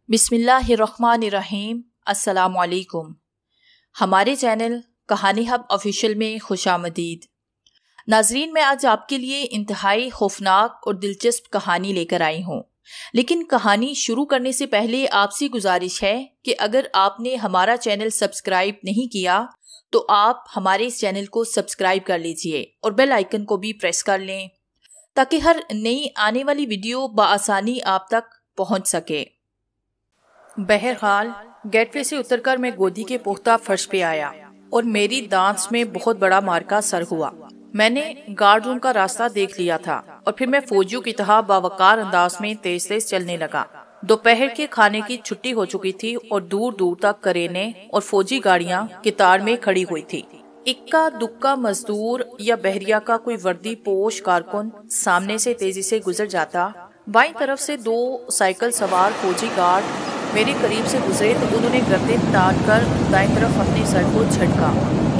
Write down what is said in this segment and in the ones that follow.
बिस्मिल्लाहिर्रहमानिर्रहीम। अस्सलाम वालेकुम। हमारे चैनल कहानी हब ऑफिशियल में खुशामदीद। नाजरीन, मैं आज आपके लिए इंतहाई खौफनाक और दिलचस्प कहानी लेकर आई हूँ। लेकिन कहानी शुरू करने से पहले आपसे गुजारिश है कि अगर आपने हमारा चैनल सब्सक्राइब नहीं किया तो आप हमारे इस चैनल को सब्सक्राइब कर लीजिए और बेल आइकन को भी प्रेस कर लें ताकि हर नई आने वाली वीडियो बआसानी आप तक पहुँच सके। बहरहाल गेटवे से उतरकर मैं गोदी के पुख्ता फर्श पे आया और मेरी दांत में बहुत बड़ा मार्का सर हुआ। मैंने गार्ड रूम का रास्ता देख लिया था और फिर मैं फौजियों की तरह बावकार अंदाज में तेज तेज चलने लगा। दोपहर के खाने की छुट्टी हो चुकी थी और दूर दूर तक करेने और फौजी गाड़ियां कतार में खड़ी हुई थी। इक्का दुक्का मजदूर या बहरिया का कोई वर्दी पोश कारकुन सामने से तेजी से गुजर जाता। बाईं तरफ से दो साइकिल सवार फौजी गार्ड मेरे करीब से गुजरे तो उन्होंने गर्दन तान कर दाईं तरफ अपने सर को झटका।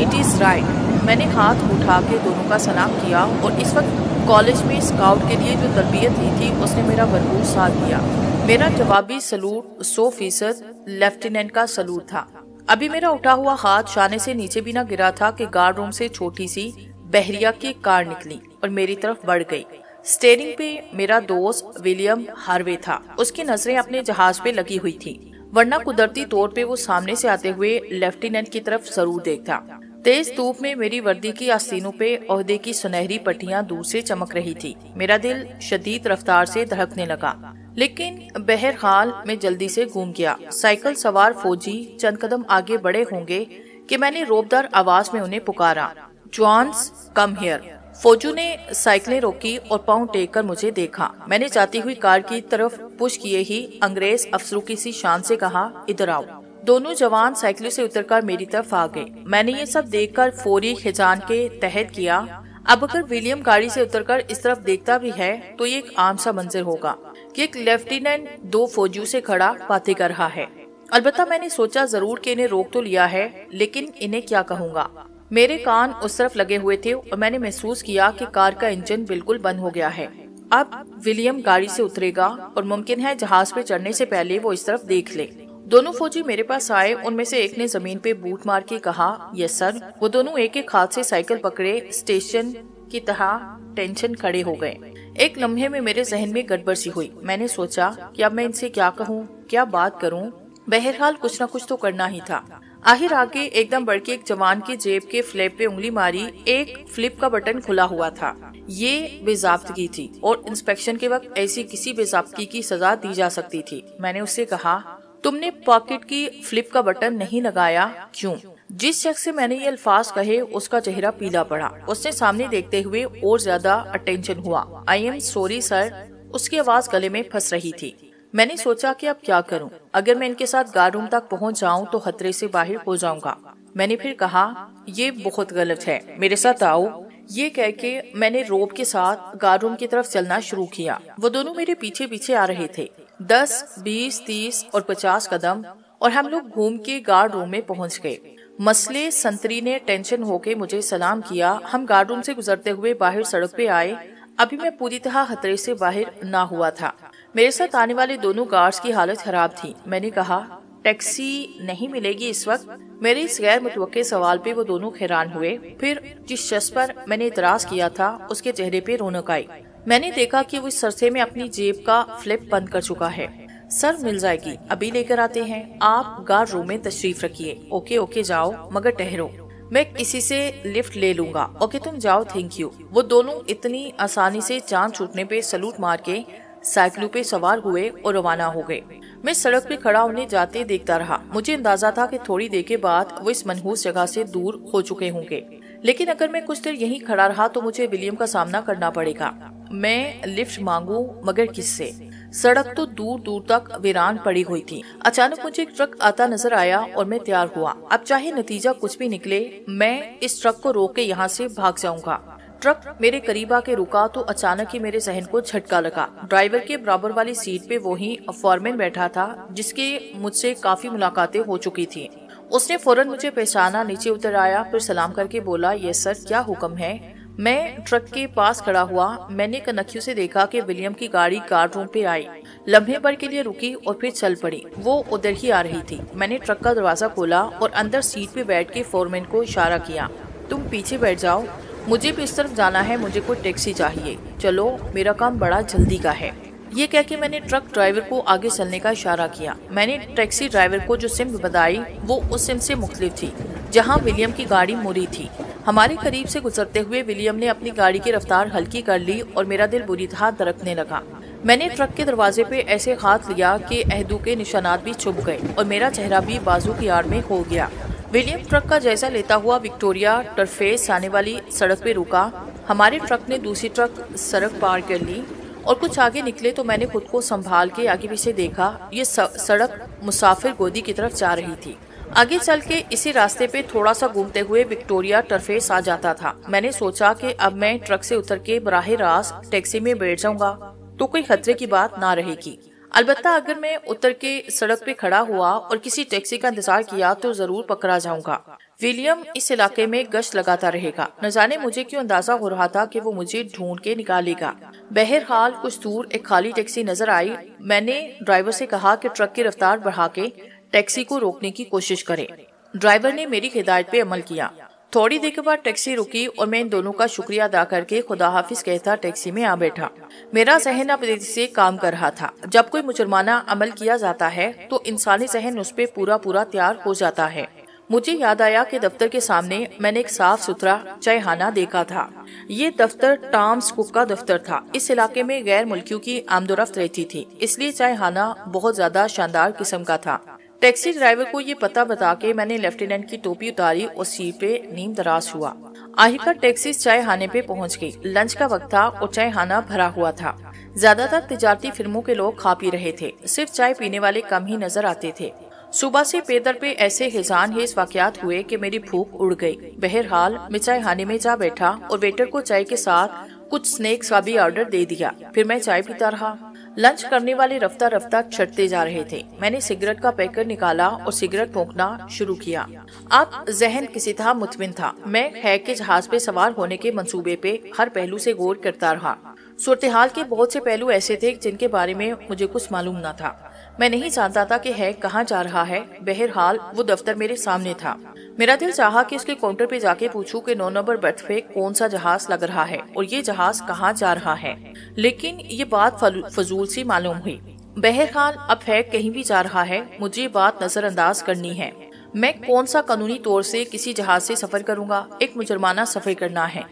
It is right. मैंने हाथ उठा के दोनों का सलाम किया और इस वक्त कॉलेज में स्काउट के लिए जो तरबियत दी थी उसने मेरा भरपूर साथ दिया। मेरा जवाबी सलूट 100% लेफ्टिनेंट का सलूट था। अभी मेरा उठा हुआ हाथ शाने से नीचे भी ना गिरा था कि गार्ड रूम से छोटी सी बहरिया की कार निकली और मेरी तरफ बढ़ गई। स्टीयरिंग पे मेरा दोस्त विलियम हार्वे था। उसकी नजरें अपने जहाज पे लगी हुई थी, वरना कुदरती तौर पे वो सामने से आते हुए लेफ्टिनेंट की तरफ जरूर देखता। तेज धूप में मेरी वर्दी की आस्तीनों पे ओहदे की सुनहरी पट्टियां दूर से चमक रही थी। मेरा दिल शदीद रफ्तार से धड़कने लगा, लेकिन बहरहाल मैं जल्दी से घूम गया। साइकिल सवार फौजी चंद कदम आगे बढ़े होंगे कि मैंने रोबदार आवाज में उन्हें पुकारा, जॉन्स कम हियर। फौजू ने साइकिलें रोकी और पांव टेक कर मुझे देखा। मैंने जाती हुई कार की तरफ पुश किए ही अंग्रेज अफसरों की सी शान से कहा, इधर आओ। दोनों जवान साइकिलों से उतरकर मेरी तरफ आ गए। मैंने ये सब देखकर फौरी खिजान के तहत किया, अब अगर विलियम गाड़ी से उतरकर इस तरफ देखता भी है तो ये एक आम सा मंजर होगा कि एक लेफ्टिनेंट दो फौजियों से खड़ा बातें कर रहा है। अलबत्ता मैंने सोचा जरूर कि इन्हें रोक तो लिया है, लेकिन इन्हें क्या कहूँगा। मेरे कान उस तरफ लगे हुए थे और मैंने महसूस किया कि कार का इंजन बिल्कुल बंद हो गया है। अब विलियम गाड़ी से उतरेगा और मुमकिन है जहाज पे चढ़ने से पहले वो इस तरफ देख ले। दोनों फौजी मेरे पास आए। उनमें से एक ने जमीन पे बूट मार के कहा, यस सर। वो दोनों एक एक हाथ से साइकिल पकड़े स्टेशन की तरह टेंशन खड़े हो गए। एक लम्हे में मेरे जहन में गड़बड़ सी हुई। मैंने सोचा कि अब मैं इनसे क्या कहूँ, क्या बात करूँ। बहरहाल कुछ न कुछ तो करना ही था। आखिर आगे एकदम बढ़ के एक जवान की जेब के फ्लैप पे उंगली मारी। एक फ्लिप का बटन खुला हुआ था। ये बेजाब्तगी थी और इंस्पेक्शन के वक्त ऐसी किसी बेजाब्तगी की सजा दी जा सकती थी। मैंने उससे कहा, तुमने पॉकेट की फ्लिप का बटन नहीं लगाया, क्यों? जिस शख्स से मैंने ये अल्फाज कहे उसका चेहरा पीला पड़ा। उसने सामने देखते हुए और ज्यादा अटेंशन हुआ। I am sorry sir. उसकी आवाज गले में फंस रही थी। मैंने सोचा कि अब क्या करूं। अगर मैं इनके साथ गार्ड रूम तक पहुंच जाऊं तो खतरे से बाहर हो जाऊंगा। मैंने फिर कहा, ये बहुत गलत है, मेरे साथ आओ। ये कह के मैंने रोब के साथ गार्ड रूम की तरफ चलना शुरू किया। वो दोनों मेरे पीछे पीछे आ रहे थे। 10, 20, 30 और 50 कदम और हम लोग घूम के गार्ड रूम में पहुंच गए। मसले संतरी ने टेंशन होके मुझे सलाम किया। हम गार्ड रूम से गुजरते हुए बाहर सड़क पे आए। अभी मैं पूरी तरह खतरे से बाहर ना हुआ था। मेरे साथ आने वाले दोनों गार्ड्स की हालत खराब थी। मैंने कहा, टैक्सी नहीं मिलेगी इस वक्त? मेरे इस गैर मुतवक्के सवाल पे वो दोनों हैरान हुए। फिर जिस शख्स पर मैंने इतराज किया था उसके चेहरे पे रौनक आई। मैंने देखा कि वो इस सरसे में अपनी जेब का फ्लिप बंद कर चुका है। सर, मिल जाएगी, अभी लेकर आते हैं। आप गार्ड रूम में तशरीफ रखिए। ओके ओके जाओ, मगर ठहरो, मैं किसी से लिफ्ट ले लूंगा। ओके तुम जाओ, थैंक यू। वो दोनों इतनी आसानी से चांद छूटने पे सलूट मार के साइकिलों पे सवार हुए और रवाना हो गए। मैं सड़क पे खड़ा उन्हें जाते देखता रहा। मुझे अंदाजा था कि थोड़ी देर के बाद वो इस मनहूस जगह से दूर हो चुके होंगे, लेकिन अगर मैं कुछ देर यहीं खड़ा रहा तो मुझे विलियम का सामना करना पड़ेगा। मैं लिफ्ट मांगू, मगर किससे? सड़क तो दूर दूर तक वीरान पड़ी हुई थी। अचानक मुझे एक ट्रक आता नजर आया और मैं तैयार हुआ। अब चाहे नतीजा कुछ भी निकले, मैं इस ट्रक को रोक के यहाँ से भाग जाऊंगा। ट्रक मेरे करीब आके रुका तो अचानक ही मेरे जहन को झटका लगा। ड्राइवर के बराबर वाली सीट पे वही फॉरमैन बैठा था जिसके मुझसे काफी मुलाकातें हो चुकी थी। उसने फौरन मुझे पहचाना, नीचे उतर आया, फिर सलाम करके बोला, यस सर, क्या हुक्म है? میں ٹرک کے پاس کھڑا ہوا۔ میں نے کنکھیوں سے دیکھا کہ ولیم کی گاڑی گارڈ روم پہ آئی، لمحے بھر کے لیے رکی اور پھر چل پڑی۔ وہ ادھر ہی آ رہی تھی۔ میں نے ٹرک کا دروازہ کھولا اور اندر سیٹ پہ بیٹھ کے فورمین کو اشارہ کیا، تم پیچھے بیٹھ جاؤ، مجھے بھی اس طرف جانا ہے، مجھے کوئی ٹیکسی چاہیے، چلو میرا کام بڑا جلدی کا ہے۔ یہ کہہ کے میں نے ٹرک ڈرائیور کو آگے چلنے کا اشارہ کیا۔ میں نے ٹیکسی ڈرائیور کو جو سمت بتائی وہ اس سمت سے مختلف تھی جہاں ولیم کی گاڑی مڑی تھی۔ ہمارے قریب سے گزرتے ہوئے ولیم نے اپنی گاڑی کی رفتار ہلکی کر لی اور میرا دل بری طرح دھڑکنے لگا۔ میں نے ٹرک کے دروازے پہ ایسے ہاتھ لیا کہ عہدوں کے نشانات بھی چھپ گئے اور میرا چہرہ بھی بازو کی آڑ میں ہو گیا۔ ولیم ٹرک کا جائزہ لیتا ہوا وکٹوریا ٹرفیس آنے والی سڑک پہ رکا۔ ہمارے ٹرک نے دوسری ٹرک سڑک پار کر لی اور کچھ آگے نکلے تو میں نے خود کو سنبھال کے آگے پیچھے دیکھا۔ یہ سڑک مسافر گودی کی طرف جا رہی تھی۔ آگے چل کے اسی راستے پہ تھوڑا سا گھومتے ہوئے وکٹوریا ٹرفیس آ جاتا تھا۔ میں نے سوچا کہ اب میں ٹرک سے اتر کے براہ راست ٹیکسی میں بیٹھ جاؤں گا تو کوئی خطرے کی بات نہ رہے گی، البتہ اگر میں اتر کے سڑک پہ کھڑا ہوا اور کسی ٹیکسی کا انتظار کیا تو ضرور پکڑا جاؤں گا۔ ولیم اس علاقے میں گشت لگاتا رہے گا، نہ جانے مجھے کیوں اندازہ ہو رہا تھا کہ وہ مجھے ڈھونڈ کے نکالے گا۔ بہرحال کچھ دور ایک خالی ٹیکسی نظر آئی۔ میں نے ڈرائیور سے کہا کہ ٹرک کی رفتار بڑھا کے ٹیکسی کو روکنے کی کوشش کرے۔ ڈرائیور نے میری ہدایت پہ عمل کیا۔ تھوڑی دیر کے بعد ٹیکسی رکی اور میں ان دونوں کا شکریہ ادا کر کے خدا حافظ کہتا ٹیکسی میں آ بیٹھا۔ میرا ذہن اب تیزی سے کام کر رہا تھا۔ جب کوئی مجرمانہ عمل کیا جاتا ہے تو انسانی ذہن اس پہ پورا تیار ہو جاتا ہے۔ مجھے یاد آیا کہ دفتر کے سامنے میں نے ایک صاف ستھرا چائے خانہ دیکھا تھا۔ یہ دفتر ٹامز کوک کا دفتر تھا۔ اس علاقے میں غیر ملکیوں کی آمد و رفت رہتی تھی، اس لیے چائے خانہ بہت زیادہ شاندار قسم کا تھا۔ ٹیکسی ڈرائیور کو یہ پتہ بتا کے میں نے لیفٹیننٹ کی ٹوپی اتاری اور سیٹ پہ نیم دراز ہوا۔ آخر ٹیکسی چائے خانے پہ پہنچ گئی۔ لنچ کا وقت تھا اور چائے خانہ بھرا ہوا تھا۔ زیادہ تر تجارتی فرموں کے لوگ کھا پی رہے تھے، صرف چائے پینے والے کم ہی نظر آتے تھے۔ صبح سے پیدر پہ ایسے ہیزان ہیز واقعات ہوئے کہ میری بھوک اڑ گئی۔ بہرحال میں چائے خانے میں جا بیٹھا اور ویٹر کو چائے کے ساتھ کچھ سنیکس کا بھی آرڈر دے دیا۔ پھر میں چائے پیتا رہا۔ لنچ کرنے والے رفتہ رفتہ چھٹتے جا رہے تھے۔ میں نے سگریٹ کا پیکر نکالا اور سگریٹ پھونکنا شروع کیا۔ اب ذہن کسی طرح مطمئن تھا۔ میں ہیگ کے جہاز پہ سوار ہونے کے منصوبے پہ ہر پہلو سے غور کرتا رہا۔ صورتحال کے بہت سے پہلو ایسے تھے جن کے بارے میں مجھے کچھ معلوم نہ تھا۔ میں نہیں جانتا تھا کہ ہیگ کہاں جا رہا ہے۔ بہرحال وہ دفتر میرے سامنے تھا۔ میرا دل چاہا کہ اس کے کاؤنٹر پہ جا کے پوچھوں کہ 9 نمبر برتھ پہ کون سا جہاز لگ رہا ہے اور یہ جہاز کہاں جا رہا ہے، لیکن یہ بات فضول سی معلوم ہوئی۔ بہرحال اب ہیگ کہیں بھی جا رہا ہے، مجھے بات نظر انداز کرنی ہے۔ میں کون سا قانونی طور سے کسی جہاز سے سفر کروں گا؟ ایک مجرمانہ سفر کرنا ہے،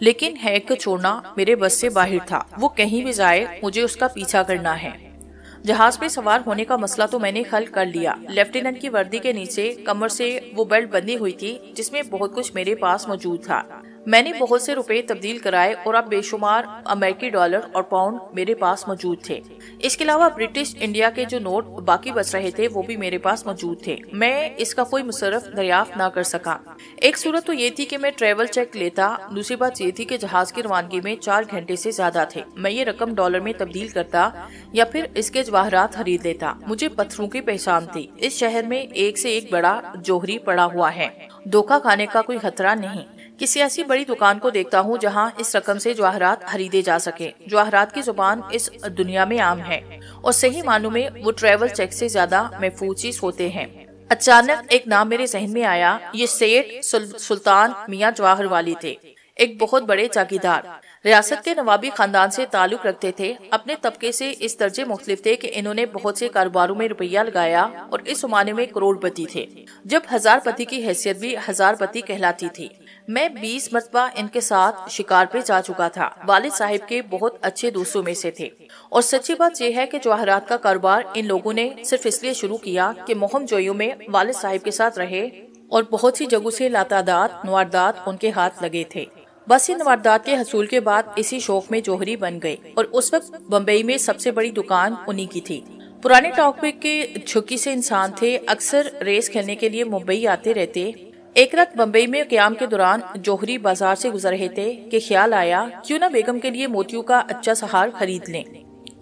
لیکن ہیگ کو چھوڑنا میرے بس سے باہر تھا۔ وہ کہیں بھی جائے مجھے اس کا پیچھا کرنا ہے۔ جہاز پہ سوار ہونے کا مسئلہ تو میں نے حل کر لیا۔ لیفٹیننٹ کی وردی کے نیچے کمر سے وہ بیلٹ بندھی ہوئی تھی جس میں بہت کچھ میرے پاس موجود تھا۔ میں نے بہت سے روپے تبدیل کرائے اور اب بے شمار امریکی ڈالر اور پاؤنڈ میرے پاس موجود تھے۔ اس کے علاوہ برٹش انڈیا کے جو نوٹ باقی بچ رہے تھے وہ بھی میرے پاس موجود تھے۔ میں اس کا کوئی مصرف دریافت نہ کر سکا۔ ایک صورت تو یہ تھی کہ میں ٹریول چیک لیتا، دوسری بات یہ تھی کہ جہاز کی روانگی میں 4 گھنٹے سے زیادہ تھے۔ میں یہ رقم ڈالر میں تبدیل کرتا یا پھر اس کے جواہرات خرید لیتا۔ مجھے پتھروں کی پہچان تھی۔ اس شہر میں ایک سے ایک بڑا جوہری پڑا ہوا ہے، دھوکہ کھانے کا کوئی خطرہ نہیں۔ کسی ایسی بڑی دکان کو دیکھتا ہوں جہاں اس رقم سے جواہرات خریدے جا سکے۔ جواہرات کی زبان اس دنیا میں عام ہے اور صحیح معنوں میں وہ ٹریول چیک سے زیادہ محفوظ چیز ہوتے ہیں۔ اچانک ایک نام میرے ذہن میں آیا۔ یہ سیٹ سلطان میاں جواہر والی تھے، ایک بہت بڑے جاگیردار، ریاست کے نوابی خاندان سے تعلق رکھتے تھے۔ اپنے طبقے سے اس درجے مختلف تھے کہ انہوں نے بہت سے کاروباروں میں روپیہ لگایا اور اس زمانے میں کروڑ پتی تھے، جب 1000 پتی کی حیثیت بھی 1000 پتی کہلاتی تھی۔ میں 20 مرتبہ ان کے ساتھ شکار پہ جا چکا تھا۔ والد صاحب کے بہت اچھے دوستوں میں سے تھے، اور سچی بات یہ ہے کہ جواہرات کا کاروبار ان لوگوں نے صرف اس لیے شروع کیا کہ مہم جوئیوں میں والد صاحب کے ساتھ رہے اور بہت سی جگہوں سے لاتعداد نواردات ان کے ہاتھ لگے تھے۔ بس ان نواردات کے حصول کے بعد اسی شوق میں جوہری بن گئی، اور اس وقت بمبئی میں سب سے بڑی دکان انہی کی تھی۔ پرانے ٹاک کے جھکی سے انسان تھے، اکثر ریس کھیلنے کے لیے ممبئی آتے رہتے۔ ایک رات بمبئی میں قیام کے دوران جوہری بازار سے گزر رہے تھے کہ خیال آیا کیوں نہ بیگم کے لیے موتیوں کا اچھا سہار خرید لیں۔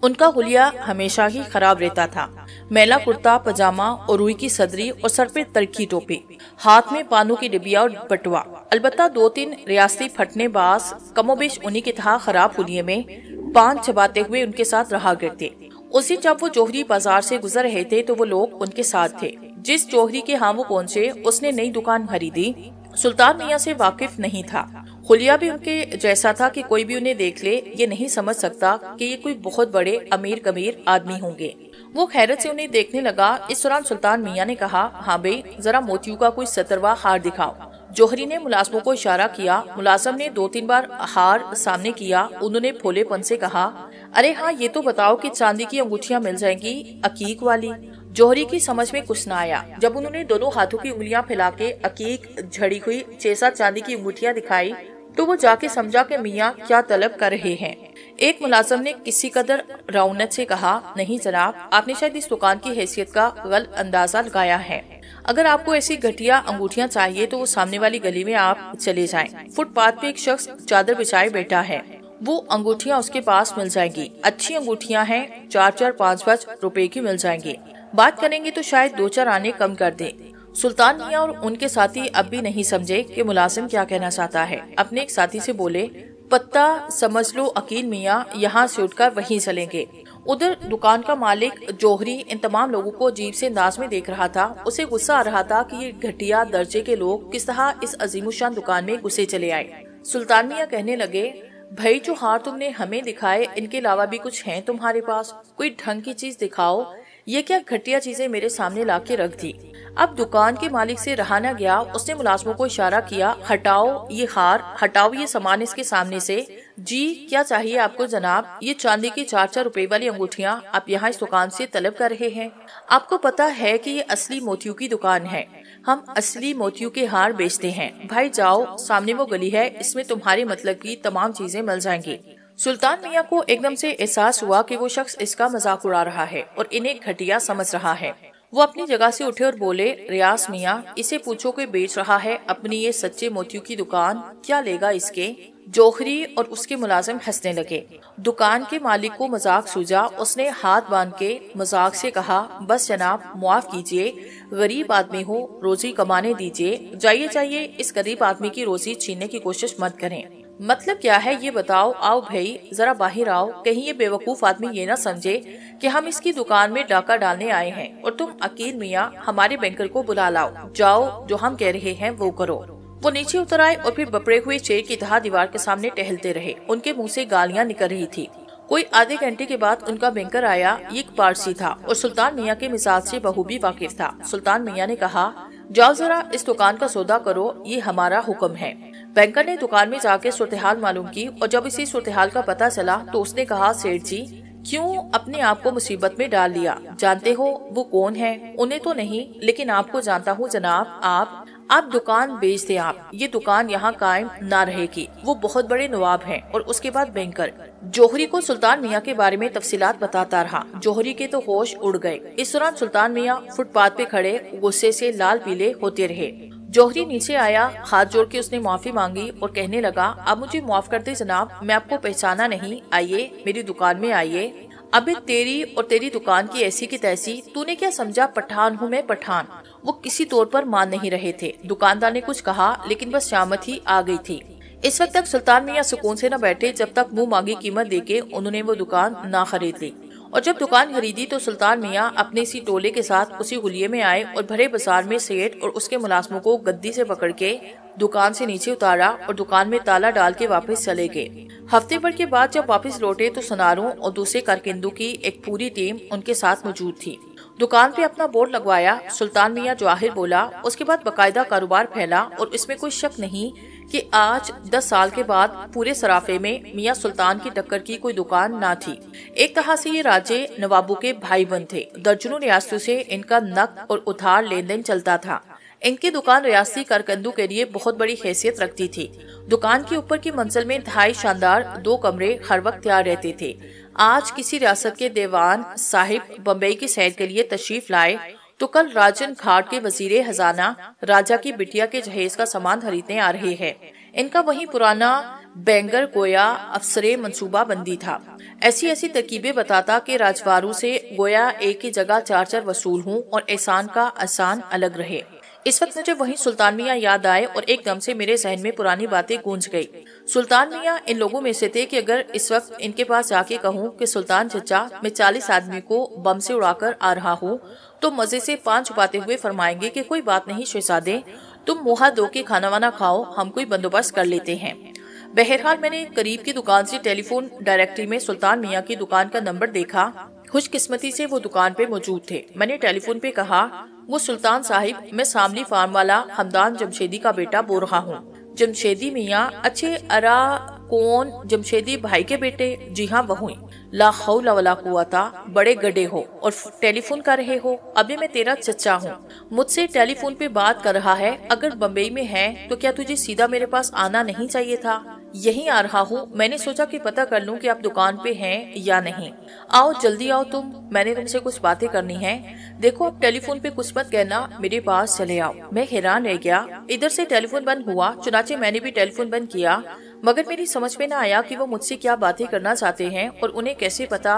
ان کا حلیہ ہمیشہ ہی خراب رہتا تھا۔ मैला कुर्ता पजामा और रुई की सदरी और सर पे तरकी टोपी, हाथ में पानों की डिबिया और बटुआ। अलबत्ता 2-3 रियासती फटनेबाज कमोबेश उन्हीं की तरह खराब हुलिये में पान चबाते हुए उनके साथ रहा करते। उस दिन जब वो जौहरी बाजार से गुजर रहे थे तो वो लोग उनके साथ थे। जिस जौहरी के यहाँ वो पहुंचे उसने नई दुकान खरीदी। सुल्तान मियाँ से वाकिफ नहीं था। हुलिया भी उनके जैसा था कि कोई भी उन्हें देख ले ये नहीं समझ सकता कि ये कोई बहुत बड़े अमीर कमीर आदमी होंगे। वो खैरत से उन्हें देखने लगा। इस दौरान सुल्तान मियाँ ने कहा, हाँ भाई, जरा मोतियों का कोई 17वां हार दिखाओ। जौहरी ने मुलाजमों को इशारा किया। मुलाजिम ने 2-3 बार हार सामने किया। उन्होंने भोलेपन से कहा, अरे हाँ, ये तो बताओ कि चांदी की अंगूठियां मिल जाएंगी अकीक वाली। जौहरी की समझ में कुछ न आया। जब उन्होंने दोनों हाथों की उंगलियां फैला के अकीक झड़ी हुई 6-7 चांदी की अंगूठियां दिखाई तो वो जाके समझा कि मियाँ क्या तलब कर रहे हैं। एक मुलाजिम ने किसी कदर रौनक से कहा, नहीं जनाब, आपने शायद इस दुकान की हैसियत का गलत अंदाजा लगाया है। अगर आपको ऐसी घटिया अंगूठियां चाहिए तो वो सामने वाली गली में आप चले जाएं। फुटपाथ पे एक शख्स चादर बिछाए बैठा है, वो अंगूठियां उसके पास मिल जाएंगी। अच्छी अंगूठियां हैं, 4-4, 5-5 रुपए की मिल जाएंगी। बात करेंगे तो शायद 2-4 आने कम कर दे। सुल्तान मियाँ और उनके साथी अब भी नहीं समझे कि मुलाजिम क्या कहना चाहता है। अपने एक साथी से बोले, पत्ता समझ लो अकील मियाँ, यहाँ से उठकर वहीं चलेंगे। उधर दुकान का मालिक जौहरी इन तमाम लोगों को अजीब से अंदाज में देख रहा था। उसे गुस्सा आ रहा था कि ये घटिया दर्जे के लोग किस तरह इस अजीमुशान दुकान में घुसे चले आए। सुल्तान मियाँ कहने लगे, भाई, जो हार तुमने हमें दिखाए इनके अलावा भी कुछ है तुम्हारे पास? कोई ढंग की चीज दिखाओ। ये क्या घटिया चीजें मेरे सामने लाके रख दी। अब दुकान के मालिक से रहा न गया। उसने मुलाजमों को इशारा किया, हटाओ ये हार, हटाओ ये सामान इसके सामने से। जी, क्या चाहिए आपको जनाब? ये चांदी की 4-4 रुपए वाली अंगूठियां आप यहाँ इस दुकान से तलब कर रहे हैं? आपको पता है कि ये असली मोतियों की दुकान है। हम असली मोतियों के हार बेचते हैं। भाई जाओ, सामने वो गली है, इसमें तुम्हारे मतलब की तमाम चीजें मिल जाएंगी। सुल्तान मियाँ को एकदम से एहसास हुआ कि वो शख्स इसका मजाक उड़ा रहा है और इन्हें घटिया समझ रहा है। वो अपनी जगह से उठे और बोले, रियास मियाँ, इसे पूछो कोई बेच रहा है अपनी ये सच्चे मोतियों की दुकान, क्या लेगा इसके? जौहरी और उसके मुलाजिम हंसने लगे। दुकान के मालिक को मजाक सूझा। उसने हाथ बांध के मजाक से कहा, बस जनाब, माफ कीजिए, गरीब आदमी हो, रोजी कमाने दीजिए। जाइए जाइए, इस गरीब आदमी की रोजी छीनने की कोशिश मत करें। मतलब क्या है ये बताओ। आओ भाई, जरा बाहर आओ, कहीं ये बेवकूफ आदमी ये ना समझे कि हम इसकी दुकान में डाका डालने आए हैं और तुम अकील मियाँ हमारे बैंकर को बुला लाओ। जाओ, जो हम कह रहे हैं वो करो। वो नीचे उतर आए और फिर बपड़े हुए शेर की तरह दीवार के सामने टहलते रहे। उनके मुंह से गालियां निकल रही थी। कोई आधे घंटे के बाद उनका बैंकर आया। ये एक पारसी था और सुल्तान मियाँ के मिजाज से बखूबी वाकिफ था। सुल्तान मियाँ ने कहा, जाओ जरा इस दुकान का सौदा करो, ये हमारा हुक्म है। बैंकर ने दुकान में जाके सूरत-ए-हाल मालूम की और जब इसे सूरत-ए-हाल का पता चला तो उसने कहा, सेठ जी, क्यों अपने आप को मुसीबत में डाल लिया? जानते हो वो कौन है? उन्हें तो नहीं, लेकिन आपको जानता हूँ जनाब। आप दुकान बेच दे। आप ये दुकान यहाँ कायम ना रहेगी। वो बहुत बड़े नवाब हैं। और उसके बाद बैंकर जौहरी को सुल्तान मियाँ के बारे में तफसीलात बताता रहा। जौहरी के तो होश उड़ गए। इस दौरान सुल्तान मियाँ फुटपाथ पे खड़े गुस्से से लाल पीले होते रहे। जौहरी नीचे आया, हाथ जोड़ के उसने माफी मांगी और कहने लगा, अब मुझे माफ कर दे जनाब, मैं आपको पहचाना नहीं। आइए मेरी दुकान में आइए। अबे तेरी और तेरी दुकान की ऐसी की तैसी, तूने क्या समझा पठान हूँ मैं, पठान? वो किसी तौर पर मान नहीं रहे थे। दुकानदार ने कुछ कहा लेकिन बस शामत ही आ गई थी। इस वक्त तक सुल्तान मियाँ सुकून से न बैठे जब तक मुंह मांगी कीमत देके उन्होंने वो दुकान ना खरीद ली। और जब दुकान खरीदी तो सुल्तान मियाँ अपने इसी टोले के साथ उसी हुलिये में आए और भरे बाजार में सेठ और उसके मुलाजमों को गद्दी से पकड़ के दुकान से नीचे उतारा और दुकान में ताला डाल के वापस चले गए। हफ्ते भर के बाद जब वापस लौटे तो सुनारों और दूसरे कारकिंदों की एक पूरी टीम उनके साथ मौजूद थी। दुकान पे अपना बोर्ड लगवाया। सुल्तान मियाँ जवाहिर बोला। उसके बाद बाकायदा कारोबार फैला और इसमें कोई शक नहीं कि आज 10 साल के बाद पूरे सराफे में मियाँ सुल्तान की टक्कर की कोई दुकान ना थी। एक तरह से ये राजे नवाबों के भाई बंद थे। दर्जनों रियासतों से इनका नकद और उधार लेन देन चलता था। इनकी दुकान रियासती कारकंदों के लिए बहुत बड़ी हैसियत रखती थी। दुकान के ऊपर की मंजिल में 2.5 शानदार 2 कमरे हर वक्त तैयार रहते थे। आज किसी रियासत के देवान साहिब बम्बई की सैर के लिए तशरीफ लाए तो कल राजन घाट के वजीरे खजाना राजा की बिटिया के जहेज का सामान खरीदने आ रहे हैं। इनका वही पुराना बैंगर गोया अफसरे मंसूबा बंदी था। ऐसी ऐसी तरकीबें बताता कि राजवारू से गोया एक ही जगह चार चार वसूल हूँ और एहसान का आसान अलग रहे। इस वक्त मुझे वही सुल्तान मियाँ याद आए और एकदम से मेरे जहन में पुरानी बातें गूंज गई। सुल्तान मियाँ इन लोगों में से थे कि अगर इस वक्त इनके पास जाके कहूँ कि सुल्तान चचा मैं 40 आदमी को बम से उड़ाकर आ रहा हूँ, तो मजे से पान छुपाते हुए फरमाएंगे कि कोई बात नहीं शहजादे, तुम मुँह हाथ धो के खाना वाना खाओ, हम कोई बंदोबस्त कर लेते हैं। बहरहाल मैंने करीब की दुकान से टेलीफोन डायरेक्टरी में सुल्तान मियाँ की दुकान का नंबर देखा। खुशकिस्मती से वो दुकान पे मौजूद थे। मैंने टेलीफोन पे कहा, वो सुल्तान साहिब, मैं सामली फार्म वाला हमदान जमशेदी का बेटा बोल रहा हूँ। जमशेदी मियाँ? अच्छे अरा कौन? जमशेदी भाई के बेटे? जी हाँ वही। ला हौला वला कुव्वता, बड़े गड्ढे हो और टेलीफोन कर रहे हो। अभी मैं तेरा चचा हूँ, मुझसे टेलीफोन पे बात कर रहा है। अगर बम्बई में है तो क्या तुझे सीधा मेरे पास आना नहीं चाहिए था? यहीं आ रहा हूँ, मैंने सोचा कि पता कर लूँ कि आप दुकान पे हैं या नहीं। आओ जल्दी आओ तुम, मैंने तुमसे कुछ बातें करनी है। देखो अब टेलीफोन पे कुछ मत कहना, मेरे पास चले आओ। मैं हैरान रह गया। इधर से टेलीफोन बंद हुआ, चुनाचे मैंने भी टेलीफोन बंद किया, मगर मेरी समझ में न आया कि वो मुझसे क्या बातें करना चाहते हैं और उन्हें कैसे पता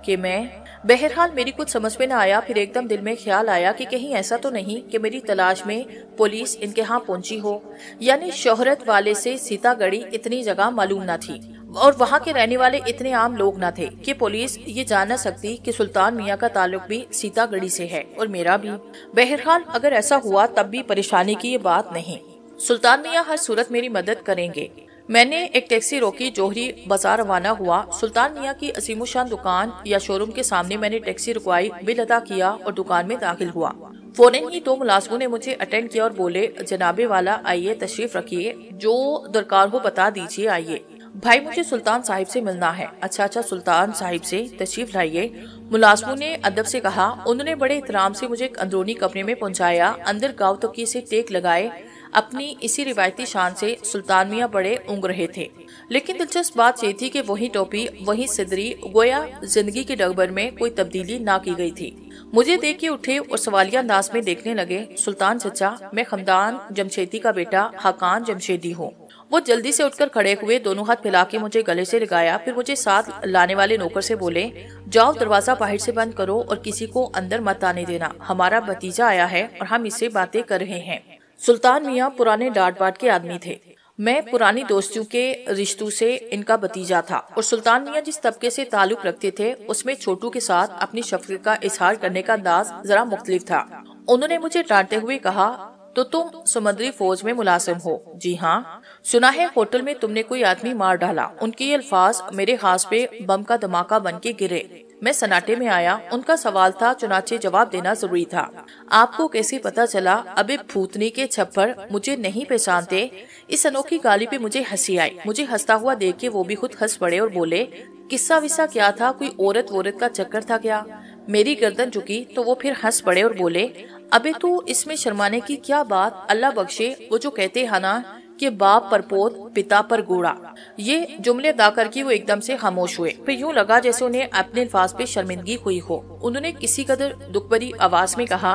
कि मैं। बहरहाल मेरी कुछ समझ में न आया। फिर एकदम दिल में ख्याल आया कि कहीं ऐसा तो नहीं कि मेरी तलाश में पुलिस इनके यहाँ पहुंची हो। यानी शोहरत वाले से सीतागढ़ी इतनी जगह मालूम न थी और वहाँ के रहने वाले इतने आम लोग न थे कि पुलिस ये जान न सकती कि सुल्तान मियाँ का ताल्लुक भी सीतागढ़ी से है और मेरा भी। बहरहाल अगर ऐसा हुआ तब भी परेशानी की ये बात नहीं। सुल्तान मियाँ हर सूरत मेरी मदद करेंगे। मैंने एक टैक्सी रोकी, जोहरी बाजार रवाना हुआ। सुल्तान मियाँ की असीमुशान दुकान या शोरूम के सामने मैंने टैक्सी रुकवाई, बिल अदा किया और दुकान में दाखिल हुआ। फौरन ही 2 मुलाजिमों ने मुझे अटेंड किया और बोले, जनाबे वाला आइए, तशरीफ रखिए, जो दरकार हो बता दीजिए, आइए। भाई मुझे सुल्तान साहिब से मिलना है। अच्छा, सुल्तान साहिब से, तशरीफ लाइए, मुलाजिमों ने अदब से कहा। उन्होंने बड़े एहतराम से मुझे एक अंदरूनी कमरे में पहुंचाया। अंदर गाँव तकी से टेक लगाए। अपनी इसी रिवायती शान से सुल्तान मियाँ बड़े ऊँग रहे थे, लेकिन दिलचस्प बात ये थी कि वही टोपी, वही सिदरी, गोया जिंदगी के डगबर में कोई तब्दीली ना की गई थी। मुझे देख के उठे और सवालिया अंदाज में देखने लगे। सुल्तान चचा, मैं खमदान जमशेदी का बेटा हाकान जमशेदी हूँ। वो जल्दी से उठकर खड़े हुए, दोनों हाथ फैला के मुझे गले से लगाया, फिर मुझे साथ लाने वाले नौकर से बोले, जाओ दरवाजा बाहर से बंद करो और किसी को अंदर मत आने देना, हमारा भतीजा आया है और हम इससे बातें कर रहे हैं। सुल्तान मियाँ पुराने डांट बाट के आदमी थे। मैं पुरानी दोस्तियों के रिश्तों से इनका भतीजा था और सुल्तान मियाँ जिस तबके से ताल्लुक रखते थे उसमें छोटू के साथ अपनी शफकत का इजहार करने का अंदाज जरा मुख्तलिफ था। उन्होंने मुझे डांटते हुए कहा, तो तुम समुद्री फौज में मुलाजिम हो? जी हाँ। सुना है होटल में तुमने कोई आदमी मार डाला। उनके ये अल्फाज मेरे हाथ पे बम का धमाका बन के गिरे। मैं सन्नाटे में आया। उनका सवाल था, चुनाचे जवाब देना जरूरी था। आपको कैसे पता चला? अबे भूतनी के छप्पर, मुझे नहीं पहचानते? इस अनोखी गाली पे मुझे हंसी आई। मुझे हंसता हुआ देख के वो भी खुद हंस पड़े और बोले, किस्सा विस्सा क्या था? कोई औरत वोरत का चक्कर था क्या? मेरी गर्दन झुकी तो वो फिर हंस पड़े और बोले, अबे तू इसमें शर्माने की क्या बात? अल्लाह बख्शे, वो जो कहते हैं ना कि बाप पर पोत, पिता पर घोड़ा। ये जुमले अदा करके वो एकदम से खामोश हुए। फिर यूं लगा जैसे उन्हें अपने अल्फाज पे शर्मिंदगी हुई हो। उन्होंने किसी कदर दुख भरी आवाज में कहा,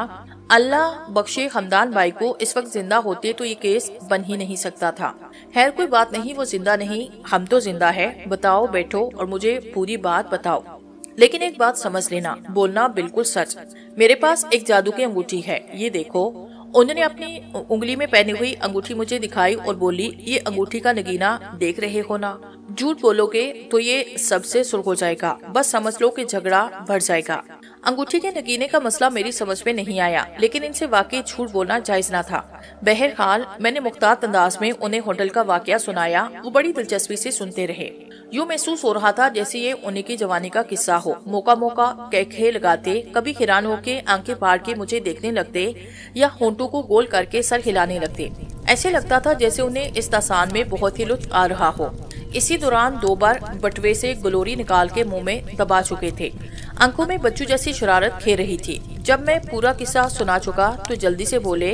अल्लाह बख्शे हमदान भाई को, इस वक्त जिंदा होते तो ये केस बन ही नहीं सकता था। खैर कोई बात नहीं, वो जिंदा नहीं, हम तो जिंदा है। बताओ, बैठो और मुझे पूरी बात बताओ, लेकिन एक बात समझ लेना, बोलना बिल्कुल सच। मेरे पास एक जादू की अंगूठी है, ये देखो। उन्होंने अपनी उंगली में पहनी हुई अंगूठी मुझे दिखाई और बोली, ये अंगूठी का नगीना देख रहे हो ना? झूठ बोलोगे तो ये सबसे सुलह हो जाएगा, बस समझ लो कि झगड़ा बढ़ जाएगा। अंगूठी के नगीने का मसला मेरी समझ में नहीं आया, लेकिन इनसे वाकई झूठ बोलना जायज न था। बहरहाल मैंने मुख्तात अंदाज में उन्हें होटल का वाकया सुनाया। वो बड़ी दिलचस्पी से सुनते रहे। यूँ महसूस हो रहा था जैसे ये उन्हीं की जवानी का किस्सा हो। मौका मौका कैखे लगाते, कभी हैरान होके आंखें फाड़ के मुझे देखने लगते या होंठों को गोल करके सर हिलाने लगते। ऐसे लगता था जैसे उन्हें इस दास्तान में बहुत ही लुत्फ आ रहा हो। इसी दौरान 2 बार बटवे से ग्लोरी निकाल के मुंह में दबा चुके थे। आंखों में बच्चों जैसी शरारत खेल रही थी। जब मैं पूरा किस्सा सुना चुका तो जल्दी से बोले,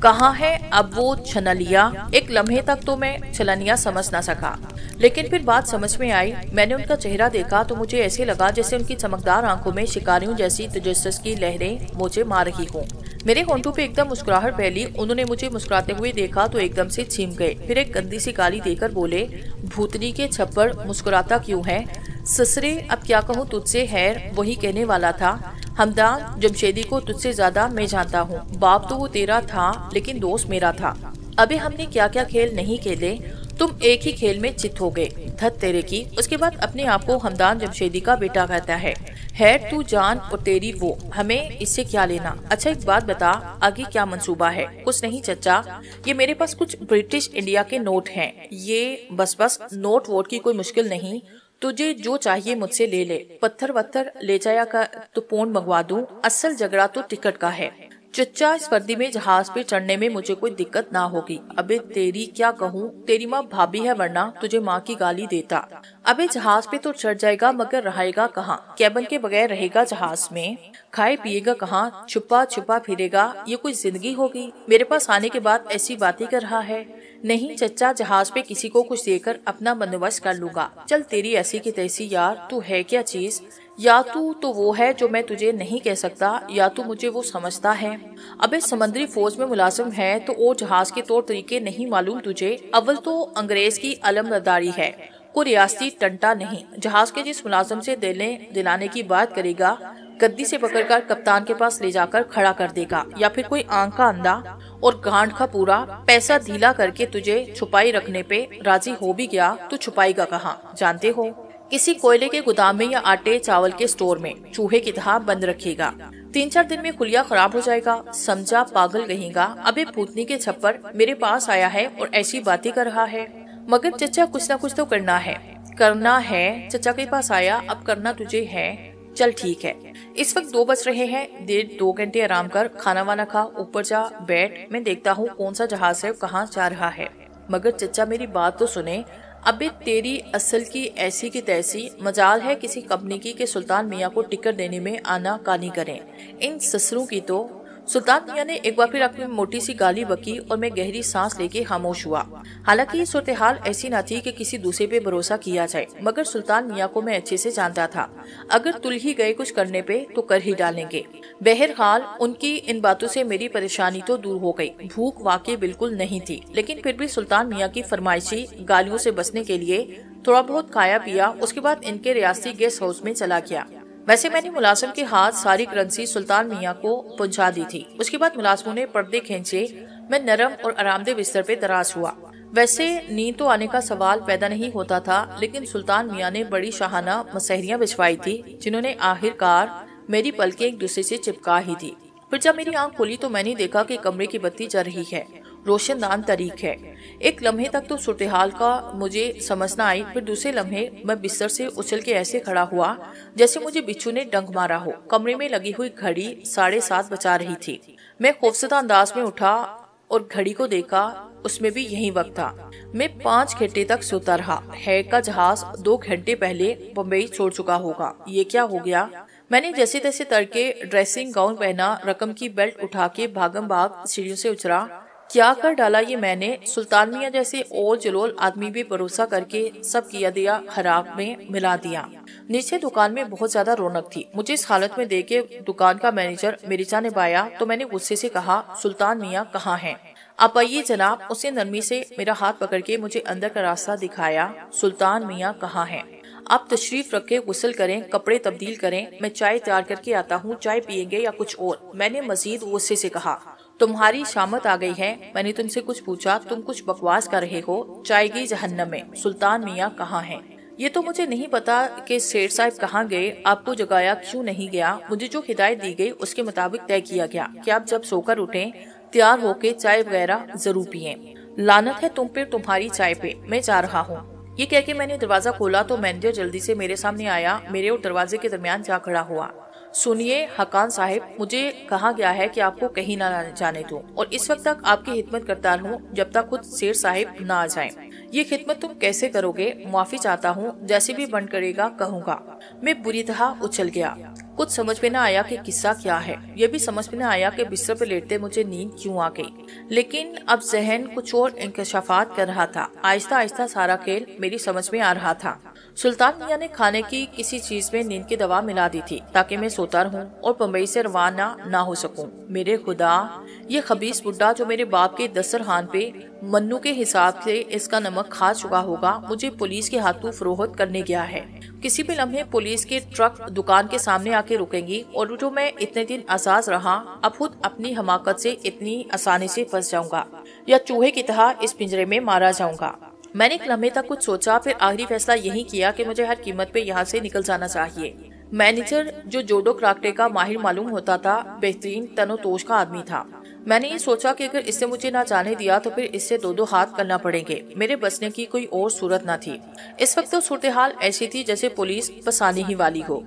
کہاں ہے اب وہ چھنلیا؟ ایک لمحے تک تو میں چھلنیا سمجھ نہ سکا، لیکن پھر بات سمجھ میں آئی۔ میں نے ان کا چہرہ دیکھا تو مجھے ایسے لگا جیسے ان کی چمکدار آنکھوں میں شکاریوں جیسی تجسس کی لہریں مجھے مار رہی ہوں۔ میرے ہونٹوں پہ ایک دم مسکراہٹ پھیلی۔ انہوں نے مجھے مسکراتے ہوئے دیکھا تو ایک دم سے چھم گئے، پھر ایک گندی سی گالی دے کر بولے، بھوتنی کے چھپڑ، مسکراتا کیوں ہے؟ سسرے اب کیا کہوں تجھ سے، خیر وہی کہنے والا تھا۔ ہمدان جمشیدی کو تجھ سے زیادہ میں جانتا ہوں، باپ تو وہ تیرا تھا لیکن دوست میرا تھا۔ ابھی ہم نے کیا کیا کھیل نہیں کھیلے، تم ایک ہی کھیل میں چت ہو گئے، دھت تیرے کی۔ اس کے بعد اپنے آپ کو ہمدان جمشیدی کا بیٹا کہتا ہے۔ خیر تو جان اور تیری وہ، ہمیں اس سے کیا لینا؟ اچھا ایک بات بتا، آگے کیا منصوبہ ہے؟ کچھ نہیں چچا، یہ میرے پاس کچھ برٹش انڈیا کے نوٹ ہیں، یہ بس نوٹ ووٹ کی کوئی مشکل نہیں، تجھے جو چاہیے مجھ سے لے لے، پتھر وتھر لے جایا کا تو پونڈ منگوا دوں، اصل جھگڑا تو ٹکٹ کا ہے۔ چچا اس وردی میں جہاز پہ چڑھنے میں مجھے کوئی دقت نہ ہوگی۔ ابے تیری کیا کہوں، تیری ماں بھابھی ہے ورنہ تجھے ماں کی گالی دیتا۔ ابے جہاز پہ تو چڑھ جائے گا مگر رہے گا کہاں؟ کیبن کے بغیر رہے گا جہاز میں؟ کھائے پیے گا کہاں؟ چھپا چھپا پھرے گا؟ یہ کوئی زندگی ہوگی؟ میرے پاس آنے کے بعد ایسی باتیں کر رہا ہے۔ نہیں چچا، جہاز پہ کسی کو کچھ دے کر اپنا بندوبست کر لوں گا۔ چل تیری ایسی کی تیسی یار، تو ہے کیا چیز؟ یا تو وہ ہے جو میں تجھے نہیں کہہ سکتا، یا تو مجھے وہ سمجھتا ہے۔ ابے سمندری فوج میں ملازم ہے تو اور جہاز کے طور طریقے نہیں معلوم تجھے؟ اول تو انگریز کی علمبرداری ہے، کوئی ریاستی ٹنٹا نہیں۔ جہاز کے جس ملازم سے دلانے کی بات کرے گا، گدی سے پکڑ کر کپتان کے پاس لے جا کر کھڑا کر دے گا، یا پھر کوئی آنکھ کا اندھا اور گانٹ کا پورا پیسہ ڈھیلا کر کے تجھے چھپائی رکھنے پہ راضی ہو بھی گیا تو چھپائی گا کہاں جانتے ہو؟ کسی کوئلے کے گودام میں یا آٹے چاول کے سٹور میں چوہے کی طرح بند رکھے گا۔ 3-4 دن میں خلیہ خراب ہو جائے گا، سمجھا پاگل کہیں گا۔ ابے بھوتنی کے چھپر میرے پاس آیا ہے اور ایسی باتیں کر رہا ہے۔ مگر چچا کچھ نہ کچھ تو کرنا ہے۔ چچا کے پاس آیا، اب کرنا تجھے ہے۔ چل ٹھیک ہے، اس وقت 2 بج رہے ہیں، 1.5-2 گھنٹے آرام کر، کھانا وانا کھا، اوپر جا بیٹھ، میں دیکھتا ہوں کون سا جہاز ہے، کہاں جا رہا ہے۔ مگر چچا میری بات تو سنے۔ ابے تیری اصل کی ایسی کی تیسی، مجال ہے کسی کمپنی کی کہ سلطان میاں کو ٹکٹ دینے میں آنا کانی کریں۔ ان سسروں کی تو۔ سلطان میاں نے ایک بار پھر اپنی موٹی سی گالی بکی اور میں گہری سانس لے کے خاموش ہوا۔ حالانکہ یہ صورتحال ایسی نہ تھی کہ کسی دوسرے پہ بھروسہ کیا جائے، مگر سلطان میاں کو میں اچھے سے جانتا تھا، اگر تل ہی گئے کچھ کرنے پہ تو کر ہی ڈالیں گے۔ بہرحال ان کی ان باتوں سے میری پریشانی تو دور ہو گئی۔ بھوک واقعی بالکل نہیں تھی، لیکن پھر بھی سلطان میاں کی فرمائشی گالیوں سے بچنے کے لیے تھوڑا بہت کھایا پیا، اس کے بعد ان کے ریاستی گیسٹ ہاؤس میں چلا گیا۔ ویسے میں نے ملازم کے ہاتھ ساری کرنسی سلطان میاں کو پہنچا دی تھی۔ اس کے بعد ملازموں نے پردے کھینچے، میں نرم اور آرام دہ بستر پہ دراز ہوا۔ ویسے نیند تو آنے کا سوال پیدا نہیں ہوتا تھا، لیکن سلطان میاں نے بڑی شاہانہ مسہریاں بچھوائی تھی، جنہوں نے آخر کار میری پلکیں ایک دوسرے سے چپکا ہی دی۔ پھر جب میری آنکھ کھلی تو میں نے دیکھا کہ کمرے کی بتی جل رہی ہے، روشن دان طریق ہے۔ ایک لمحے تک تو صورتحال کا مجھے سمجھ نہ آئی، پھر دوسرے لمحے میں بستر سے اچھل کے ایسے کھڑا ہوا جیسے مجھے بچھو نے ڈنک مارا ہو۔ کمرے میں لگی ہوئی گھڑی 7:30 بجا رہی تھی۔ میں خوفزدہ انداز میں اٹھا اور گھڑی کو دیکھا، اس میں بھی یہی وقت تھا۔ میں 5 گھنٹے تک سوتا رہا۔ ہے کا جہاز 2 گھنٹے پہلے بمبئی چھوڑ چکا ہوگا۔ یہ کیا ہو گیا؟ میں نے جیسے تیسے تڑکے ڈریسنگ گاؤن پہنا، رقم کی بیلٹ اٹھا کے بھاگم بھاگ سیڑھیوں سے اترا۔ کیا کر ڈالا یہ میں نے؟ سلطان میاں جیسے اور جلول آدمی بھی بھروسہ کر کے سب کیا دیا خراب میں ملا دیا۔ نیچے دکان میں بہت زیادہ رونق تھی۔ مجھے اس حالت میں دیکھ کے دکان کا مینیجر میری جانب آیا تو میں نے غصے سے کہا، سلطان میاں کہاں ہیں؟ آپ آئیے جناب۔ اس نے نرمی سے میرا ہاتھ پکڑ کے مجھے اندر کا راستہ دکھایا۔ سلطان میاں کہاں ہیں؟ آپ تشریف رکھے، غسل کریں، کپڑے تبدیل کریں، میں چائے تیار کر کے آتا ہوں، چائے پیئیں گے یا کچھ اور؟ میں نے مزید غصے سے کہا، تمہاری شامت آ گئی ہے، میں نے تم سے کچھ پوچھا، تم کچھ بکواس کر رہے ہو، چائے گئی جہنم میں۔ سلطان میاں کہاں ہیں؟ یہ تو مجھے نہیں پتا کہ سیٹھ صاحب کہاں گئے، آپ کو جگایا کیوں نہیں گیا؟ مجھے جو ہدایت دی گئی اس کے مطابق طے کیا گیا کہ آپ جب سو کر اٹھیں تیار ہو کے چائے وغیرہ ضرور پئیں۔ لعنت ہے تم پہ، تمہاری چائے پہ، میں جا رہا ہوں۔ یہ کہہ کے میں نے دروازہ کھولا تو مینیجر جلدی سے میرے سامنے آیا، میرے اور دروازے کے درمیان جا کھڑا ہوا۔ سنیے حقان صاحب، مجھے کہا گیا ہے کہ آپ کو کہیں نہ جانے دوں اور اس وقت تک آپ کی خدمت کرتا رہوں جب تک خود سیٹھ صاحب نہ آ جائیں۔ یہ خدمت تم کیسے کرو گے؟ معافی چاہتا ہوں، جیسے بھی بند کرے گا کہوں گا۔ میں بری طرح اچھل گیا۔ کچھ سمجھ میں نہ آیا کہ قصہ کیا ہے، یہ بھی سمجھ میں نہ آیا کہ بستر پہ لیٹتے مجھے نیند کیوں آ گئی، لیکن اب ذہن کچھ اور انکشافات کر رہا تھا۔ آہستہ آہستہ سارا کھیل میری سمجھ میں آ رہا تھا۔ سلطان میاں نے کھانے کی کسی چیز میں نیند کی دوا ملا دی تھی تاکہ میں سوتا رہوں اور بمبئی سے روانہ نہ ہو سکوں۔ میرے خدا، یہ خبیث بڈھا جو میرے باپ کے دسترخوان پہ منو کے حساب سے اس کا نمک کھا چکا ہوگا، مجھے پولیس کے ہاتھوں فروخت کرنے گیا ہے۔ کسی بھی لمحے پولیس کے ٹرک دکان کے سامنے آ کے رکیں گی اور جو میں اتنے دن آزاد رہا اب خود اپنی حماقت سے اتنی آسانی سے پھنس جاؤں گا یا چوہے کی طرح اس پنجرے میں مارا جاؤں گا۔ میں نے ایک لمحے تک کچھ سوچا، پھر آخری فیصلہ یہی کیا کہ مجھے ہر قیمت پہ یہاں سے نکل جانا چاہیے۔ مینیجر جو جوڈو کراٹے کا ماہر معلوم ہوتا تھا، بہترین تن و توش کا آدمی تھا۔ میں نے یہ سوچا کہ اگر اس نے مجھے نہ جانے دیا تو پھر اس سے دو ہاتھ کرنا پڑیں گے، میرے بچنے کی کوئی اور صورت نہ تھی۔ اس وقت تو صورتحال ایسی تھی جیسے پولیس بس آنے ہی والی ہو۔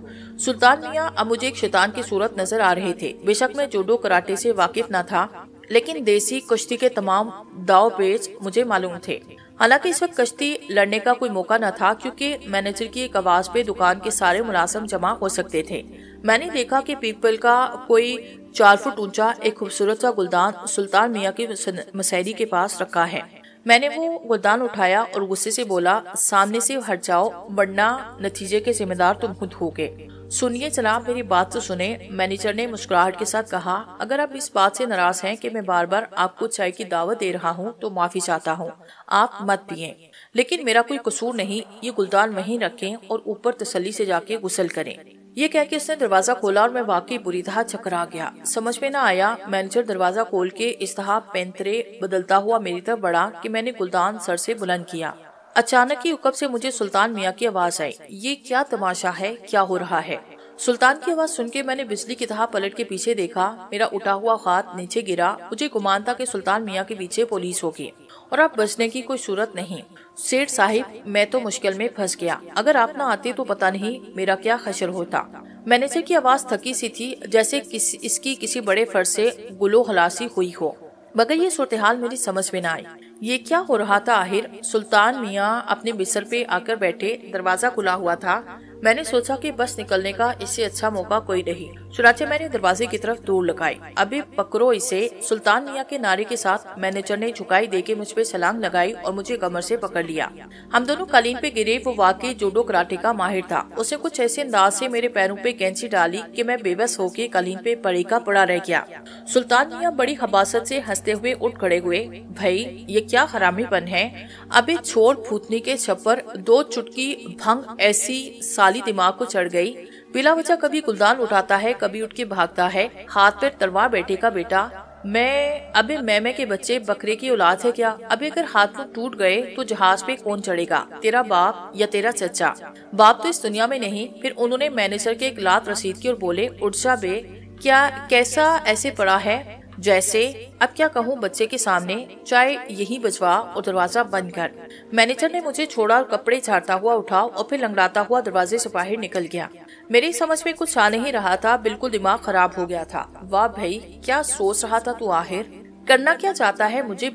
سلطان میاں اب مجھے ایک شیطان کی صورت نظر آ رہے تھے۔ بے شک میں جوڈو کراٹے سے واقف نہ تھا، لیکن دیسی کشتی کے تمام داؤ پیچ مجھے معلوم تھے۔ حالانکہ اس وقت کشتی لڑنے کا کوئی موقع نہ تھا کیونکہ مینیجر کی ایک آواز پہ دکان کے سارے ملازم جمع ہو سکتے تھے۔ میں نے دیکھا کہ پیپل کا کوئی 4 فٹ اونچا ایک خوبصورت سا گلدان سلطان میاں کی مسیری کے پاس رکھا ہے۔ میں نے وہ گلدان اٹھایا اور غصے سے بولا، سامنے سے ہٹ جاؤ ورنہ نتیجے کے ذمہ دار تم خود ہوگے۔ سنیے جناب، میری بات تو سنیں، مینیجر نے مسکراہٹ کے ساتھ کہا۔ اگر آپ اس بات سے ناراض ہیں کہ میں بار بار آپ کو چائے کی دعوت دے رہا ہوں تو معافی چاہتا ہوں، آپ مت پئیں، لیکن میرا کوئی قصور نہیں، یہ گلدان وہیں رکھیں اور اوپر تسلی سے جا کے غسل کریں۔ یہ کہہ کے اس نے دروازہ کھولا اور میں واقعی بری طرح چکرا گیا۔ سمجھ میں نہ آیا، مینیجر دروازہ کھول کے اس طرح پینترے بدلتا ہوا میری طرف بڑھا کہ میں نے گلدان سر سے بلند کیا۔ اچانک ہی عقب سے مجھے سلطان میاں کی آواز آئی، یہ کیا تماشا ہے، کیا ہو رہا ہے؟ سلطان کی آواز سن کے میں نے بجلی کی طرح پلٹ کے پیچھے دیکھا۔ میرا اٹھا ہوا ہاتھ نیچے گرا۔ مجھے گمان تھا کہ سلطان میاں کے پیچھے پولیس ہوگی اور اب بچنے کی کوئی صورت نہیں۔ سیٹھ صاحب، میں تو مشکل میں پھنس گیا، اگر آپ نہ آتے تو پتہ نہیں میرا کیا حشر ہوتا۔ مینیجر کی آواز تھکی سی تھی، جیسے اس کی کسی بڑے فرد سے گلو خلاصی ہوئی ہو، مگر یہ صورتحال میری سمجھ میں نہ آئی۔ یہ کیا ہو رہا تھا آخر؟ سلطان میاں اپنے بستر پہ آ کر بیٹھے، دروازہ کھلا ہوا تھا۔ میں نے سوچا کہ بس نکلنے کا اس سے اچھا موقع کوئی نہیں، چنانچہ میں نے دروازے کی طرف دوڑ لگائی۔ ابھی پکڑو اسے، سلطان میاں کے نعرے کے ساتھ مینیجر نے جھکائی دے کے مجھ پہ چھلانگ لگائی اور مجھے کمر سے پکڑ لیا۔ ہم دونوں قالین پہ گرے۔ وہ واقعی جوڈو کراٹے کا ماہر تھا۔ اس نے کچھ ایسے انداز سے میرے پیروں پہ کینچی ڈالی کہ میں بے بس ہو کے قالین پہ پڑے کا پڑا رہ گیا۔ سلطان میاں بڑی حباست سے ہنستے ہوئے اٹھ کھڑے ہوئے۔ بھائی، یہ کیا حرامی پن ہے؟ ابھی چھوڑ پھوتنی کے چھپر، 2 چٹکی بھنگ ایسی سالی دماغ کو چڑھ گئی۔ بلا وجہ کبھی گلدان اٹھاتا ہے، کبھی اٹھ کے بھاگتا ہے، ہاتھ پہ تلوار بیٹے کا بیٹا۔ ابھی میمے کے بچے بکرے کی اولاد ہے کیا؟ ابھی اگر ہاتھ ٹوٹ گئے تو جہاز پہ کون چڑھے گا، تیرا باپ یا تیرا چچا؟ باپ تو اس دنیا میں نہیں۔ پھر انہوں نے مینیجر کے ایک لات رسید کی اور بولے، اٹھ جا بے، کیسا ایسے پڑا ہے جیسے؟ اب کیا کہوں بچے کے سامنے؟ چائے یہی بجوا اور دروازہ بند کر۔ مینیجر نے مجھے چھوڑا اور کپڑے جھاڑتا ہوا اٹھا اور پھر لنگڑاتا ہوا دروازے سے باہر نکل گیا۔ میری سمجھ میں کچھ آ نہیں رہا تھا، بالکل دماغ خراب ہو گیا تھا۔ واہ بھائی، کیا سوچ رہا تھا تو آخر؟ کرنا کیا چاہتا ہے مجھے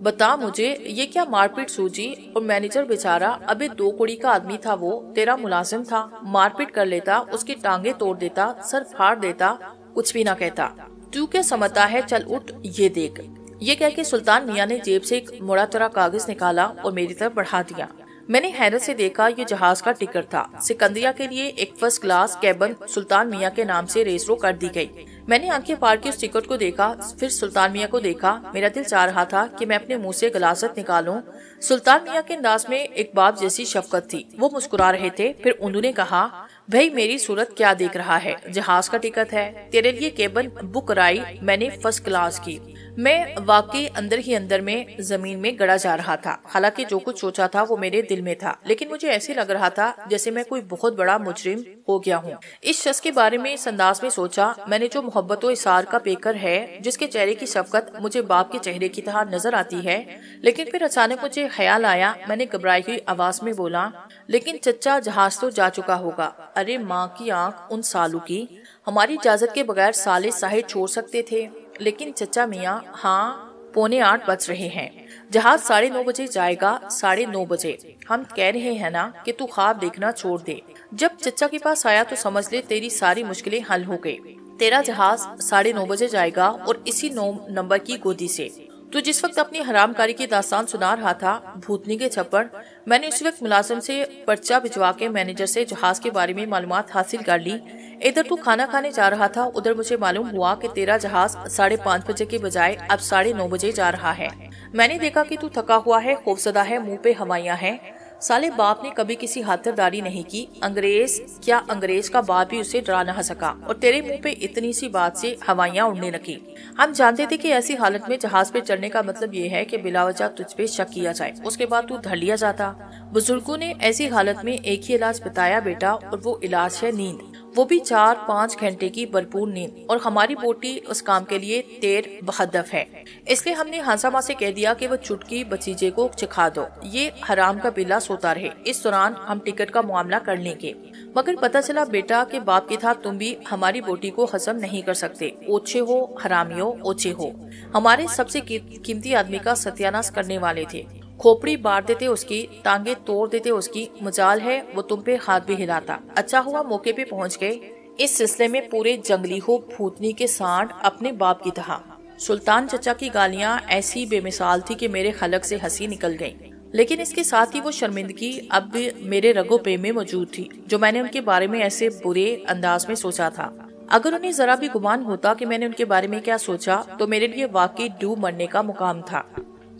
بتا مجھے، یہ کیا مار پیٹ سوجی؟ اور مینیجر بیچارہ ابھی 2 کوڑی کا آدمی تھا، وہ تیرا ملازم تھا، مار پیٹ کر لیتا، اس کی ٹانگیں توڑ دیتا، سر پھاڑ دیتا، کچھ بھی نہ کہتا۔ تو کیا سمجھتا ہے؟ چل اٹھ، یہ دیکھ۔ یہ کہہ کے سلطان میاں نے جیب سے ایک مڑا چڑا کاغذ نکالا اور میری طرف بڑھا دیا۔ میں نے حیرت سے دیکھا، یہ جہاز کا ٹکٹ تھا۔ سکندریہ کے لیے ایک فرسٹ کلاس کیبن سلطان میاں کے نام سے ریزرو کر دی گئی۔ میں نے آنکھیں پھاڑ کے اس ٹکٹ کو دیکھا، پھر سلطان میاں کو دیکھا۔ میرا دل چاہ رہا تھا کہ میں اپنے منہ سے غلاظت نکالوں۔ سلطان میاں کے انداز میں ایک باپ جیسی شفقت تھی۔ وہ مسکرا رہے تھے، پھر انہوں نے کہا، بھائی میری صورت کیا دیکھ رہا ہے؟ جہاز کا ٹکٹ ہے، تیرے لیے کیبن بک کرائی میں نے فرسٹ کلاس کی۔ میں واقعی اندر ہی اندر میں زمین میں گڑا جا رہا تھا۔ حالانکہ جو کچھ سوچا تھا وہ میرے دل میں تھا، لیکن مجھے ایسے لگ رہا تھا جیسے میں کوئی بہت بڑا مجرم ہو گیا ہوں۔ اس شخص کے بارے میں اس انداز میں سوچا میں نے جو محبت و اثار کا پیکر ہے، جس کے چہرے کی شفقت مجھے باپ کے چہرے کی طرح نظر آتی ہے۔ لیکن پھر اچانک مجھے خیال آیا، میں نے گھبرائی ہوئی آواز میں بولا، لیکن چچا جہاز تو جا چکا ہوگا۔ ارے ماں کی آنکھ ان سالوں کی، ہماری اجازت کے بغیر سالے ساحل چھوڑ سکتے تھے، لیکن چچا میاں، ہاں 8:15 बज रहे हैं। जहाज 9:30 बजे जाएगा। 9:30 बजे। हम कह रहे हैं ना कि तू ख्वाब देखना छोड़ दे। जब चचा के पास आया तो समझ ले तेरी सारी मुश्किलें हल हो गई। तेरा जहाज 9:30 बजे जाएगा और इसी 9 नंबर की गोदी से। तो जिस वक्त अपनी हरामकारी की दास्तान सुना रहा था भूतनी के छप्पड़, मैंने उसी वक्त मुलाजिम से पर्चा भिजवा के मैनेजर से जहाज के बारे में मालूमात हासिल कर ली। इधर तू खाना खाने जा रहा था, उधर मुझे मालूम हुआ कि तेरा जहाज 5:30 बजे के बजाय अब 9:30 बजे जा रहा है। मैंने देखा कि तू थका हुआ है, खौफजदा है, मुंह पे हवाइयां हैं। साले बाप ने कभी किसी खातिरदारी नहीं की। अंग्रेज का बाप भी उसे डरा न सका और तेरे मुंह पे इतनी सी बात से हवाइयां उड़ने लगी। हम जानते थे कि ऐसी हालत में जहाज पे चढ़ने का मतलब ये है कि बिलावजह तुझ पे शक किया जाए, उसके बाद तू धर लिया जाता। बुजुर्गों ने ऐसी हालत में एक ही इलाज बताया बेटा, और वो इलाज है नींद, वो भी 4-5 घंटे की भरपूर नींद। और हमारी बोटी उस काम के लिए तेर बहदफ है। इसलिए हमने हांसा से कह दिया कि वो चुटकी भतीजे को चिखा दो, ये हराम का बिल्ला सोता रहे, इस दौरान हम टिकट का मामला कर लेंगे। मगर पता चला बेटा कि बाप की था तुम भी हमारी बोटी को हजम नहीं कर सकते। ओछे हो हरामियों, ओछे हो। हमारे सबसे कीमती आदमी का सत्यानाश करने वाले थे। खोपड़ी बांट देते उसकी, टांगे तोड़ देते उसकी। मजाल है वो तुम पे हाथ भी हिलाता। अच्छा हुआ मौके पे पहुंच गए। इस सिलसिले में पूरे जंगली हो भूतनी के सांड अपने बाप की तरह। सुल्तान चचा की गालियां ऐसी बेमिसाल थी कि मेरे खलक से हंसी निकल गई, लेकिन इसके साथ ही वो शर्मिंदगी अब भी मेरे रगो पे में मौजूद थी, जो मैंने उनके बारे में ऐसे बुरे अंदाज में सोचा था। अगर उन्हें जरा भी गुमान होता कि मैंने उनके बारे में क्या सोचा, तो मेरे लिए वाकई डूब मरने का मुकाम था।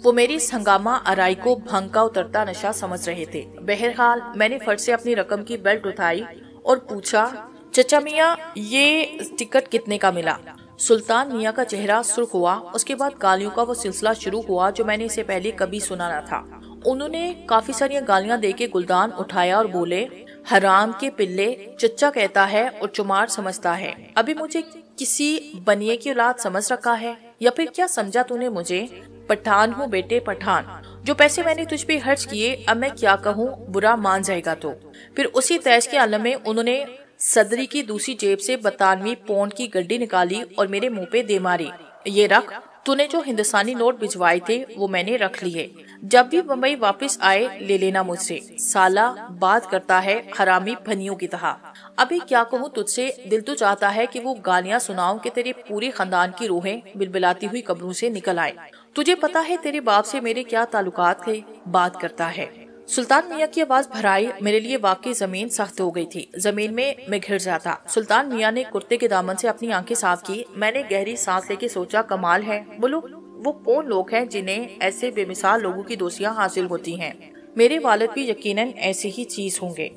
वो मेरी इस हंगामा आराई को भंग का उतरता नशा समझ रहे थे। बहरहाल मैंने फट से अपनी रकम की बेल्ट उठाई और पूछा, चचा मियाँ ये टिकट कितने का मिला? सुल्तान मियाँ का चेहरा सुर्ख हुआ। उसके बाद गालियों का वो सिलसिला शुरू हुआ जो मैंने इसे पहले कभी सुना न था। उन्होंने काफी सारी गालियां देके गुलदान उठाया और बोले, हराम के पिल्ले, चचा कहता है और चुमार समझता है। अभी मुझे किसी बनिए की औलाद समझ रखा है या फिर क्या समझा तूने मुझे? पठान हूँ बेटे, पठान। जो पैसे मैंने तुझ पे खर्च किए अब मैं क्या कहूँ, बुरा मान जाएगा तो। फिर उसी तैश के आलम में उन्होंने सदरी की दूसरी जेब से 92 पौंड की गड्डी निकाली और मेरे मुंह पे दे मारी। ये रख, तूने जो हिंदुस्तानी नोट भिजवाए थे वो मैंने रख लिए। जब भी बम्बई वापस आए ले लेना मुझसे। साला बात करता है हरामी भनियों की तरह। अभी क्या कहूँ तुझसे, दिल तो चाहता है कि वो गालियाँ सुनाऊं कि तेरे पूरे खानदान की रूहें बिलबिलाती हुई कब्रों से निकल आए। तुझे पता है तेरे बाप से मेरे क्या ताल्लुकात थे? बात करता है। सुल्तान मियाँ की आवाज भराई। मेरे लिए वाकई जमीन सख्त हो गई थी। जमीन में मैं घिर जाता। सुल्तान मियाँ ने कुर्ते के दामन से अपनी आंखें साफ की। मैंने गहरी सांस लेके सोचा, कमाल है, बोलो वो कौन लोग हैं जिन्हें ऐसे बेमिसाल लोगों की दोस्तियां हासिल होती हैं? मेरे वालिद भी यकीनन ऐसी ही चीज होंगे।